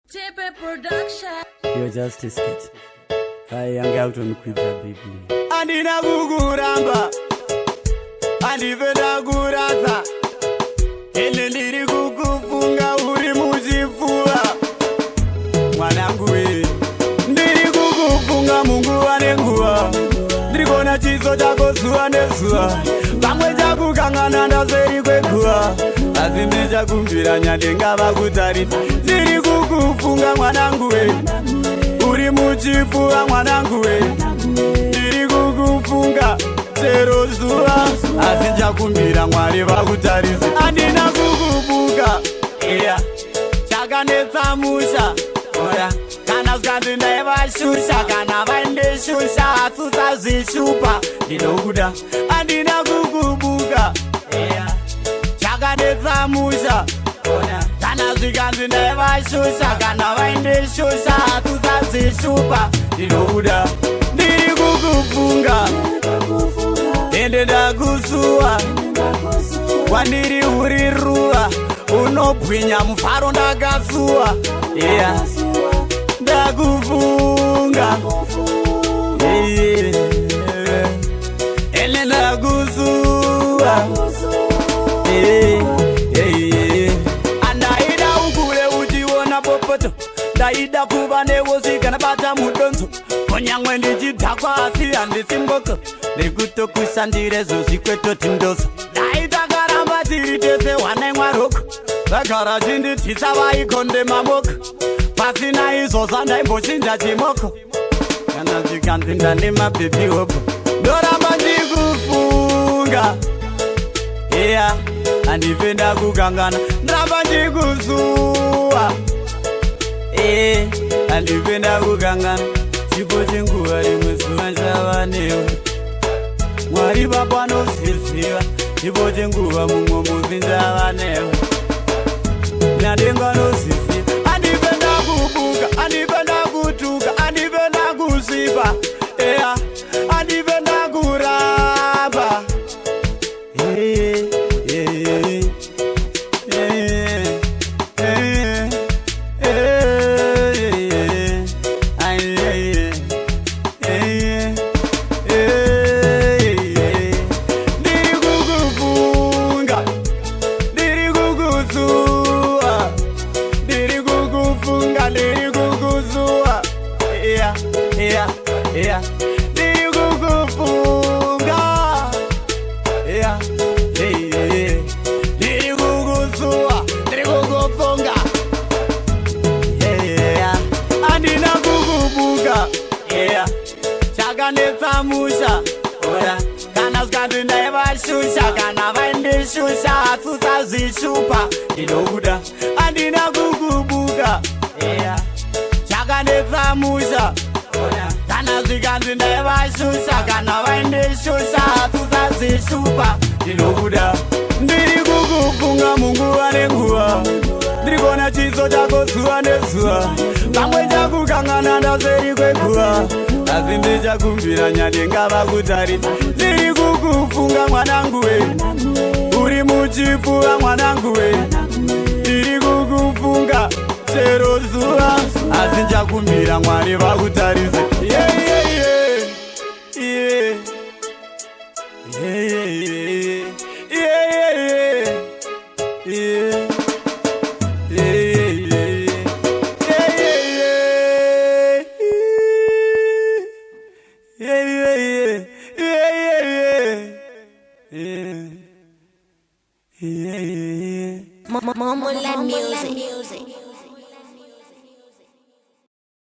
Tipe production. You're just a sketch. I hang out on Quiver, baby. Andina guguramba, andivenda guraza. Ene ndiri kukufunga uri muzifua. Mwanangu we, ndiri kukufunga Mungu ane nguwa. Ndiri kona chiso chako zuwa nezuwa. Pamwe chakukangana ndazeri kwekuwa. Asi ndichakumbira nyandenga vakutaridza. Ndiri kukufunga mwanangu we, uri muchipfuva mwanangu we. Ndiri kukufunga chero zuva, asi ndichakumbira Mwari vakutaridze. Andina kukufunga, iya chakanetsa musha. Oya, kana zvikanzi ndaivashusha, kana vaindeshusha hatusazvishupa. Ndinokuda, andina kukubuka, iya chakanetsa musha. Oya, kana zvikanzi ndaivashusha, kana vaindeshusha hatusazvishupa. Ndinokuda, ndiri kukufunga, ende ndakusuwa. Kwandiri uri ruva, unobwinya mufaro ndakasuwa. Yeah, ndakufunga, ene ndakusuwa. Andaida ukule uchiona popoto, ndaida kuva newosi kana bata mudonzo. Konyangwe ndichidhakwa asi handisimboko, ndikutokushandire zozvikweto tindoso. Ndaita karamba tiri tese wana mwaroko, vagara chinditisa vaikonde mamoko. Pasina izvozva ndaimbochinja chimoko, kana zvikanzi ndane mabhebi hopo. Ndoramba ndikufunga, iya handife ndakukangana. Ndoramba ndikusuwa, handife ndakukangana. Chipo chenguva rimwe zuva nchava newe, Mwari Baba anozviziva. Chipo chenguva mumwe musi nchava newe, Nyadenga anozviziva. Handife ndakubuka, handife ndakutuka, handife ndakusvipa, eya handife ndakuramba. Ndiri kukufunga, ndiri kukusuwa, ndiri kukufunga, ndiri kukusuwa. Yeah, yeah, yeah. Ndiri kukufunga, yeah, yeah. Ndiri kukusuwa, ndiri kukufunga, yeah. Andina kukubuka, yeah chakanetsa musha. Oya, kana zvikanzi ndaivashusha, kana vaindeshusha hatusazvishupa. Ndinokuda, andina kukubuka, yeah chakanetsa musha. Oya, kana zvikanzi ndaivashusha, kana vaindeshusha hatusazvishupa. Ndinokuda, ndiri kukufunga Mungu ane nguva. Ndiri kona chiso chako zuva nezuva. Pamwe chakukangana ndazeri kwekuva, asi ndichakumbira nyandenga vakutaridza. Ndiri kukufunga mwanangu we, uri muchipfuva mwanangu we. Ndiri kukufunga chero zuva, asi ndichakumbira Mwari vakutaridze. Yeah, yeah, yeah. Yeah. Yeah, yeah, yeah. Yeah, yeah, yeah. Yeah. Momoland music.